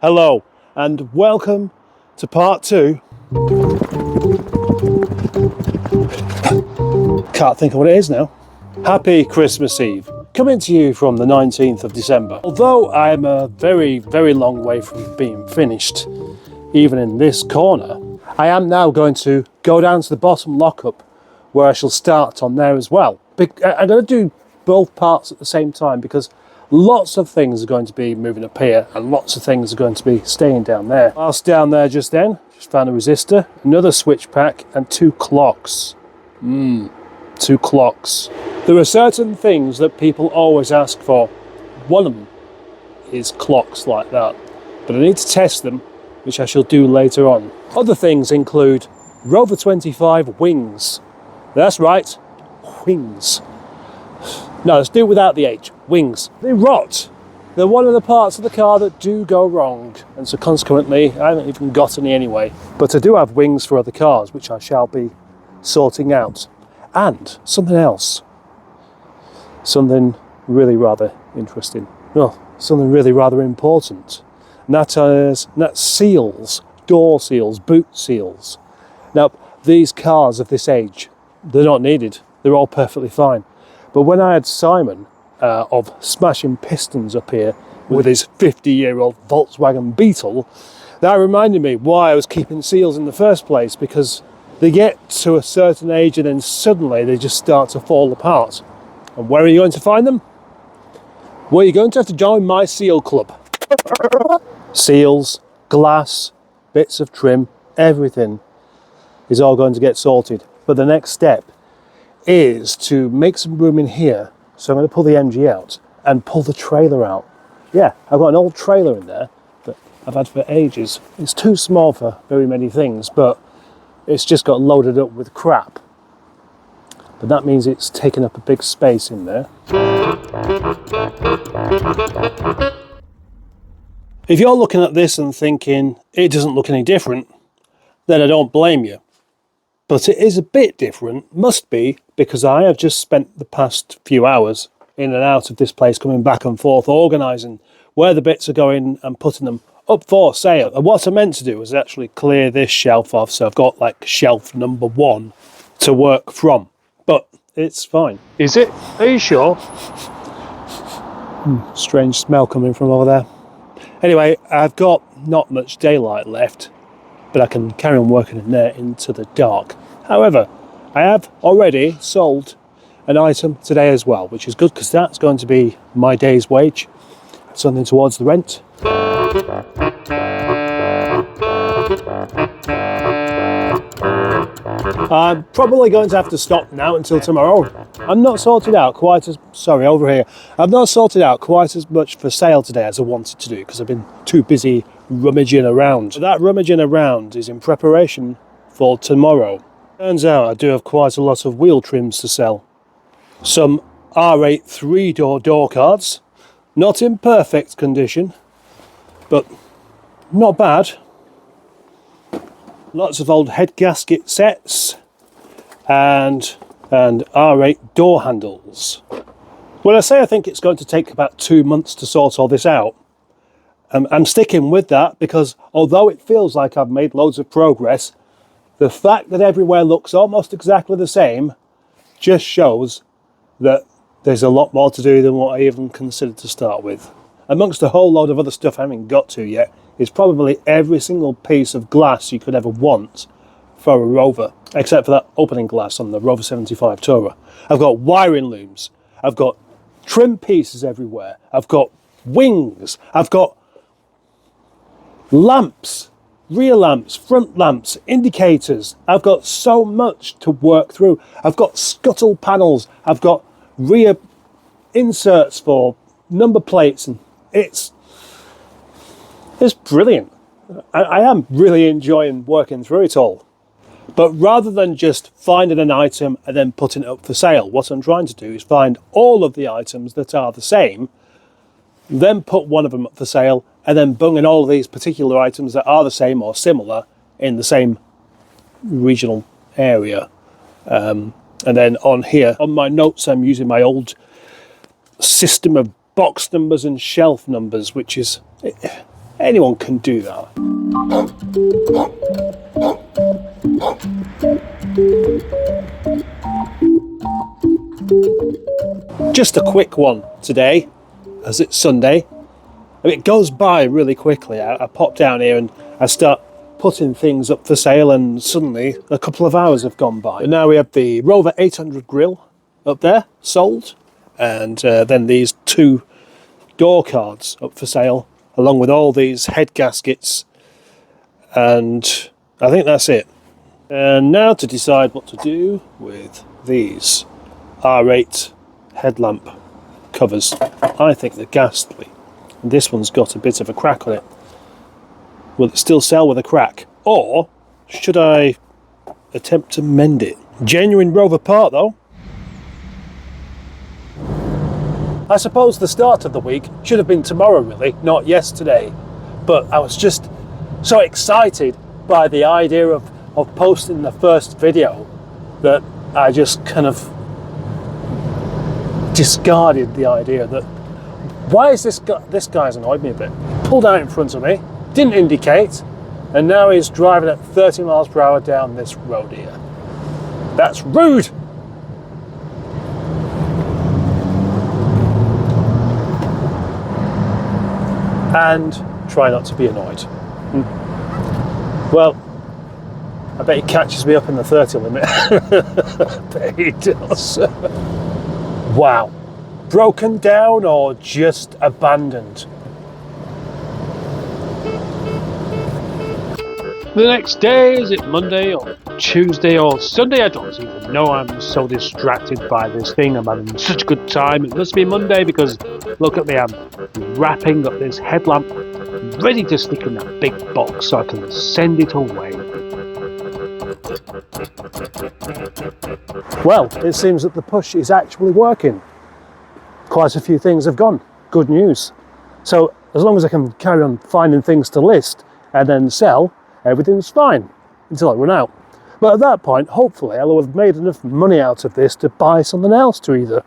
Hello and welcome to part 2. Can't think of what it is now. Happy Christmas Eve. Coming to you from the 19th of December. Although I'm a very, very long way from being finished, even in this corner, I am now going to go down to the bottom lockup where I shall start on there as well. I'm going to do both parts at the same time because lots of things are going to be moving up here and lots of things are going to be staying down there. Whilst down there just then, just found a resistor, another switch pack and 2 clocks. 2 clocks. There are certain things that people always ask for. One of them is clocks like that, but I need to test them, which I shall do later on. Other things include Rover 25 wings. That's right, wings. No, let's do it without the H. Wings. They rot. They're one of the parts of the car that do go wrong, and so consequently I haven't even got any anyway. But I do have wings for other cars, which I shall be sorting out. And something else. Something really rather interesting. Well, something really rather important. And that's seals. Door seals, boot seals. Now, these cars of this age, they're not needed. They're all perfectly fine. But when I had Simon of Smashing Pistons up here with his 50-year-old Volkswagen Beetle, that reminded me why I was keeping seals in the first place, because they get to a certain age and then suddenly they just start to fall apart. And where are you going to find them? Well, you're going to have to join my seal club. Seals, glass, bits of trim, everything is all going to get sorted. But the next step is to make some room in here. So I'm going to pull the MG out and pull the trailer out. Yeah, I've got an old trailer in there that I've had for ages. It's too small for very many things, but it's just got loaded up with crap. But that means it's taken up a big space in there. If you're looking at this and thinking it doesn't look any different, then I don't blame you. But it is a bit different, must be, because I have just spent the past few hours in and out of this place, coming back and forth, organising where the bits are going and putting them up for sale. And what I meant to do is actually clear this shelf off, so I've got like shelf number 1 to work from. But it's fine. Is it? Are you sure? Strange smell coming from over there. Anyway, I've got not much daylight left, but I can carry on working in there into the dark. However, I have already sold an item today as well, which is good because that's going to be my day's wage, something towards the rent. I'm probably going to have to stop now until tomorrow. I'm not sorted out quite as, I've not sorted out quite as much for sale today as I wanted to do because I've been too busy rummaging around. That rummaging around is in preparation for tomorrow. Turns out I do have quite a lot of wheel trims to sell. Some R8 3-door door cards, not in perfect condition, but not bad. Lots of old head gasket sets and R8 door handles. When I say I think it's going to take about 2 months to sort all this out, I'm sticking with that because although it feels like I've made loads of progress, the fact that everywhere looks almost exactly the same just shows that there's a lot more to do than what I even considered to start with. Amongst a whole load of other stuff I haven't got to yet is probably every single piece of glass you could ever want for a Rover, except for that opening glass on the Rover 75 Tourer. I've got wiring looms, I've got trim pieces everywhere, I've got wings, I've got lamps, rear lamps, front lamps, indicators. I've got so much to work through. I've got scuttle panels, I've got rear inserts for number plates, and it's brilliant. I am really enjoying working through it all. But rather than just finding an item and then putting it up for sale, what I'm trying to do is find all of the items that are the same, then put one of them up for sale, and then bung in all of these particular items that are the same or similar in the same regional area. And then on here, on my notes, I'm using my old system of box numbers and shelf numbers, which is, Anyone can do that. Just a quick one today, as it's Sunday. It goes by really quickly. I pop down here and I start putting things up for sale, and suddenly a couple of hours have gone by. And now we have the Rover 800 grill up there, sold, and then these 2 door cards up for sale, along with all these head gaskets, and I think that's it. And now to decide what to do with these R8 headlamp covers. I think they're ghastly. And this one's got a bit of a crack on it. Will it still sell with a crack? Or should I attempt to mend it? Genuine Rover part though. I suppose the start of the week should have been tomorrow really, not yesterday. But I was just so excited by the idea of posting the first video that I just kind of discarded the idea that, why is this guy's annoyed me a bit. Pulled out in front of me, didn't indicate, and now he's driving at 30 miles per hour down this road here. That's rude! And try not to be annoyed. Well, I bet he catches me up in the 30 limit. I bet he does. Wow. Broken down or just abandoned? The next day, is it Monday or Tuesday or Sunday? I don't even know. I'm so distracted by this thing. I'm having such a good time. It must be Monday because look at me, I'm wrapping up this headlamp ready to stick in that big box so I can send it away. Well, it seems that the push is actually working. Quite a few things have gone. Good news. So as long as I can carry on finding things to list and then sell, everything's fine until I run out. But at that point, hopefully I'll have made enough money out of this to buy something else to either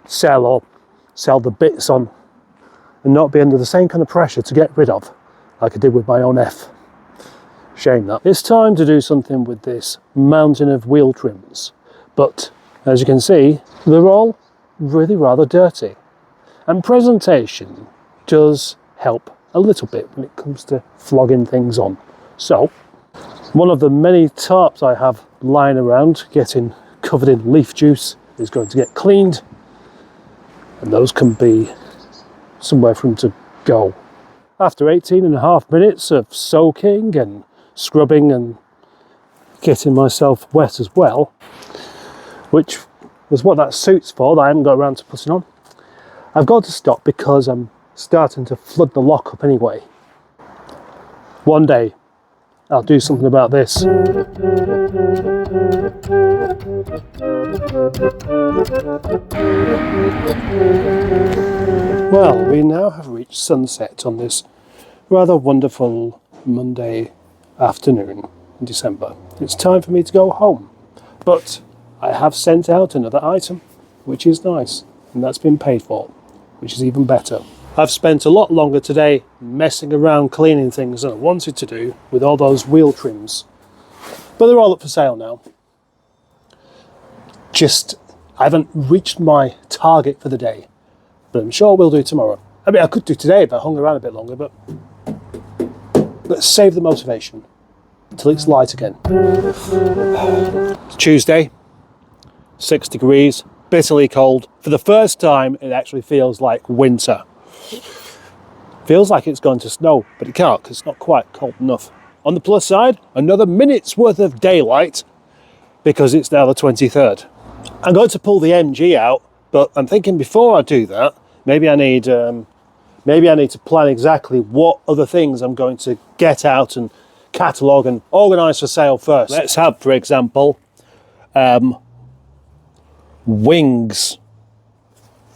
sell or sell the bits on and not be under the same kind of pressure to get rid of like I did with my own F. Shame that. It's time to do something with this mountain of wheel trims. But as you can see, they're all really rather dirty. And presentation does help a little bit when it comes to flogging things on. So, one of the many tarps I have lying around getting covered in leaf juice is going to get cleaned, and those can be somewhere for them to go. After 18.5 minutes of soaking and scrubbing and getting myself wet as well, which was what that suit's for that I haven't got around to putting on, I've got to stop because I'm starting to flood the lock up anyway. One day I'll do something about this. Well, we now have reached sunset on this rather wonderful Monday afternoon in December. It's time for me to go home. But I have sent out another item, which is nice, and that's been paid for, which is even better. I've spent a lot longer today messing around cleaning things than I wanted to do with all those wheel trims. But they're all up for sale now. I haven't reached my target for the day, but I'm sure we'll do tomorrow. I mean, I could do today if I hung around a bit longer, but let's save the motivation until it's light again. It's Tuesday, 6 degrees, bitterly cold. For the first time, it actually feels like winter. Feels like it's going to snow, but it can't because it's not quite cold enough. On the plus side, another minute's worth of daylight because it's now the 23rd. I'm going to pull the MG out, but I'm thinking before I do that, maybe I need to plan exactly what other things I'm going to get out and catalogue and organise for sale first. Let's have, for example, wings.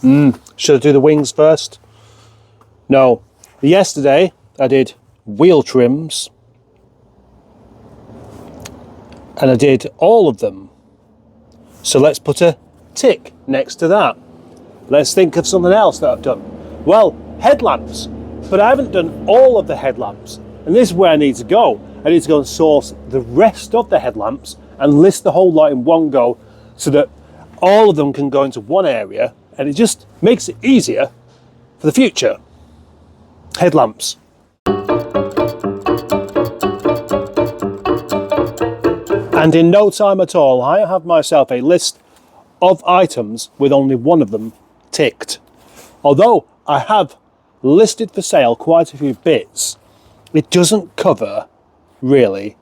Should I do the wings first? No. Yesterday I did wheel trims and I did all of them. So let's put a tick next to that. Let's think of something else that I've done. Well, headlamps. But I haven't done all of the headlamps, and this is where I need to go. I need to go and source the rest of the headlamps and list the whole lot in one go so that all of them can go into one area, and it just makes it easier for the future. Headlamps. And in no time at all, I have myself a list of items with only one of them ticked. Although I have listed for sale quite a few bits, it doesn't cover really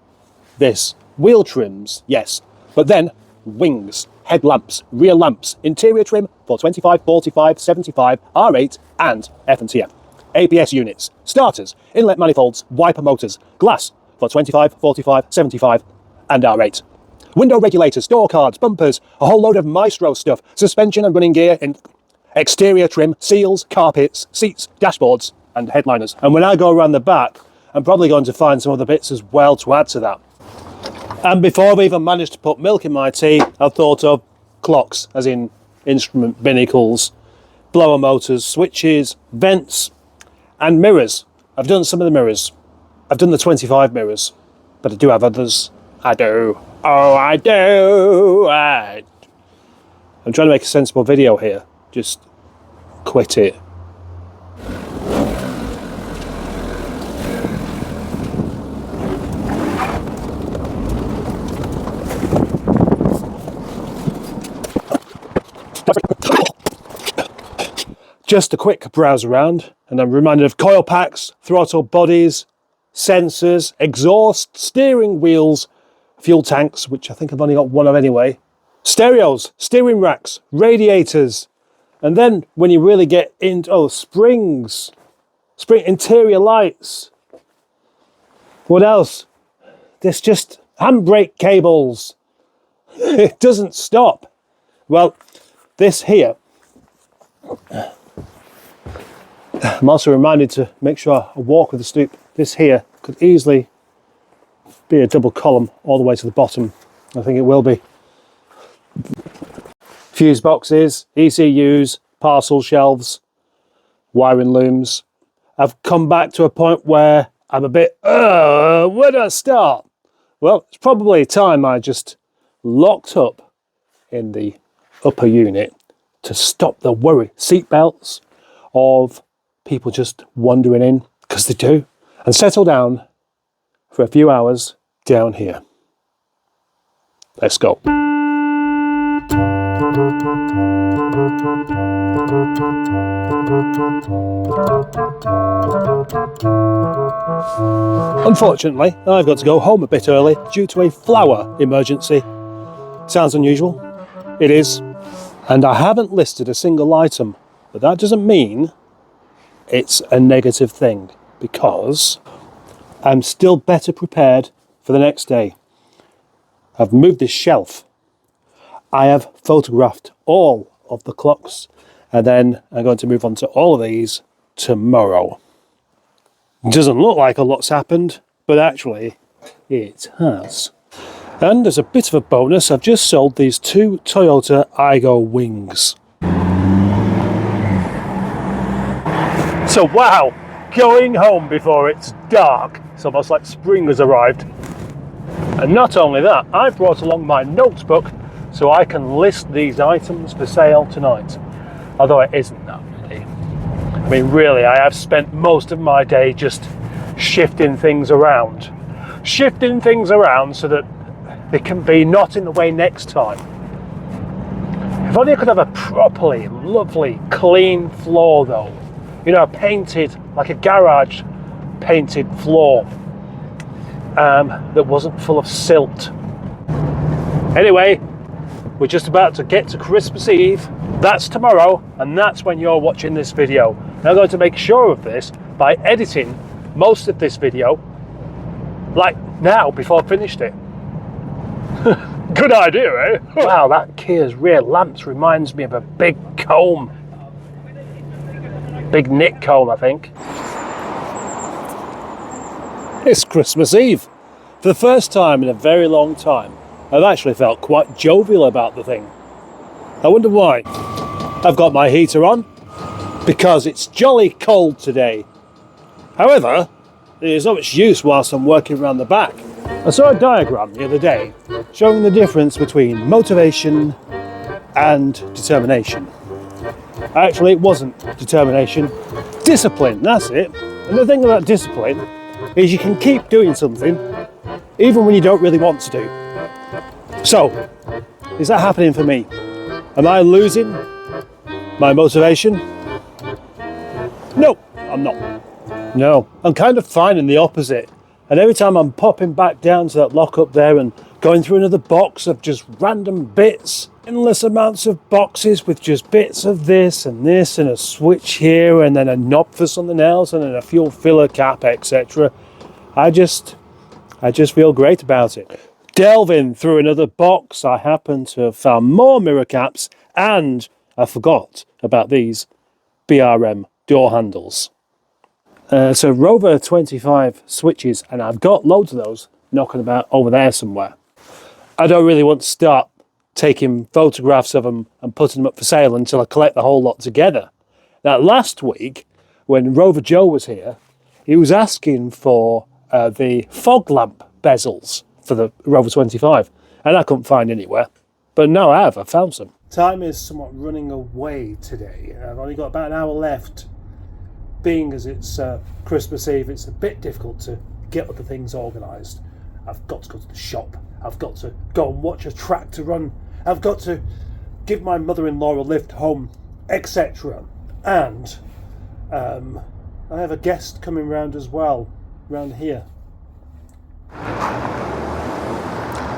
this. Wheel trims, yes, but then wings, headlamps, rear lamps, interior trim for 25, 45, 75, R8 and F&TF. ABS units, starters, inlet manifolds, wiper motors, glass for 25, 45, 75 and R8. Window regulators, door cards, bumpers, a whole load of Maestro stuff, suspension and running gear, in exterior trim, seals, carpets, seats, dashboards and headliners. And when I go around the back, I'm probably going to find some other bits as well to add to that. And before I've even managed to put milk in my tea, I've thought of clocks, as in instrument binnacles, blower motors, switches, vents and mirrors. I've done some of the mirrors. I've done the 25 mirrors, but I do have others. I do. Oh, I do. I'm trying to make a sensible video here. Just quit it. Just a quick browse around, and I'm reminded of coil packs, throttle bodies, sensors, exhaust, steering wheels, fuel tanks, which I think I've only got one of anyway, stereos, steering racks, radiators, and then when you really get into, springs, spring interior lights. What else? There's just handbrake cables. It doesn't stop. Well, this here, I'm also reminded to make sure I walk with the stoop. This here could easily be a double column all the way to the bottom. I think it will be. Fuse boxes, ECUs, parcel shelves, wiring looms. I've come back to a point where I'm a bit, where do I start? Well, it's probably time I just locked up in the upper unit to stop the worry, seatbelts of people just wandering in, because they do, and settle down for a few hours down here. Let's go. Unfortunately, I've got to go home a bit early due to a flour emergency. Sounds unusual. It is. And I haven't listed a single item, but that doesn't mean it's a negative thing, because I'm still better prepared for the next day. I've moved this shelf. I have photographed all of the clocks, and then I'm going to move on to all of these tomorrow. It doesn't look like a lot's happened, but actually it has. And as a bit of a bonus, I've just sold these two Toyota Aygo wings. So wow, going home before it's dark. It's almost like spring has arrived. And not only that, I brought along my notebook so I can list these items for sale tonight. Although it isn't that many. I mean, really, I have spent most of my day just shifting things around. Shifting things around so that they can be not in the way next time. If only I could have a properly lovely, clean floor though. You know, painted, like a garage painted floor that wasn't full of silt. Anyway, we're just about to get to Christmas Eve. That's tomorrow, and that's when you're watching this video. And I'm going to make sure of this by editing most of this video, like now, before I finished it. Good idea, eh? Wow, that Kia's rear lamps reminds me of a big comb. Big knit comb, I think. It's Christmas Eve. For the first time in a very long time, I've actually felt quite jovial about the thing. I wonder why. I've got my heater on because it's jolly cold today. However, it is not much use whilst I'm working around the back. I saw a diagram the other day showing the difference between motivation and determination. Actually, it wasn't determination, discipline, that's it. And the thing about discipline is you can keep doing something even when you don't really want to do. So, is that happening for me? Am I losing my motivation? No, I'm not. No, I'm kind of finding the opposite. And every time I'm popping back down to that lock up there and going through another box of just random bits, endless amounts of boxes with just bits of this and a switch here and then a knob for something else and then a fuel filler cap, etc. I just feel great about it. Delving through another box, I happen to have found more mirror caps and I forgot about these BRM door handles. So Rover 25 switches, and I've got loads of those knocking about over there somewhere. I don't really want to start taking photographs of them and putting them up for sale until I collect the whole lot together. Now last week, when Rover Joe was here, he was asking for the fog lamp bezels for the Rover 25, and I couldn't find anywhere. But now I found some. Time is somewhat running away today. I've only got about an hour left. Being as it's Christmas Eve, it's a bit difficult to get other things organised. I've got to go to the shop. I've got to go and watch a tractor run. I've got to give my mother-in-law a lift home, etc. And I have a guest coming round as well, round here.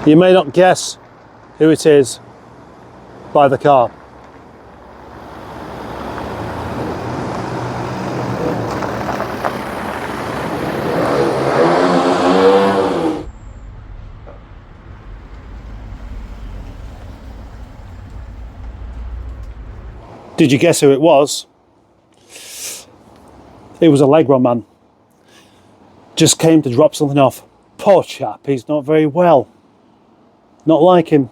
You may not guess who it is by the car. Did you guess who it was? It was a Allegro man. Just came to drop something off. Poor chap, he's not very well. Not like him.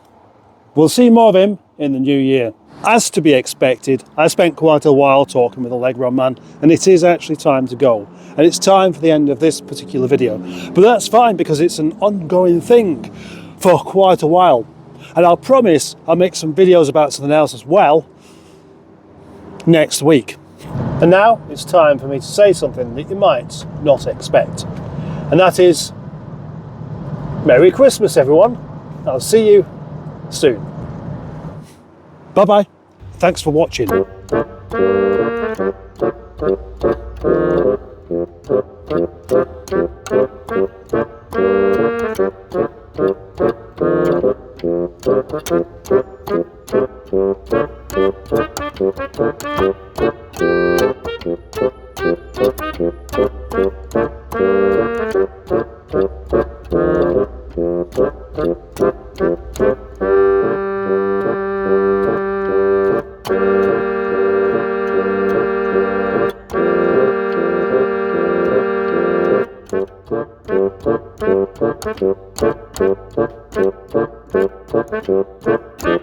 We'll see more of him in the new year. As to be expected, I spent quite a while talking with a Allegro man, and it is actually time to go. And it's time for the end of this particular video. But that's fine because it's an ongoing thing for quite a while. And I'll promise I'll make some videos about something else as well next week. And now it's time for me to say something that you might not expect. And that is, Merry Christmas everyone. I'll see you soon. Bye bye. Thanks for watching. Thank you.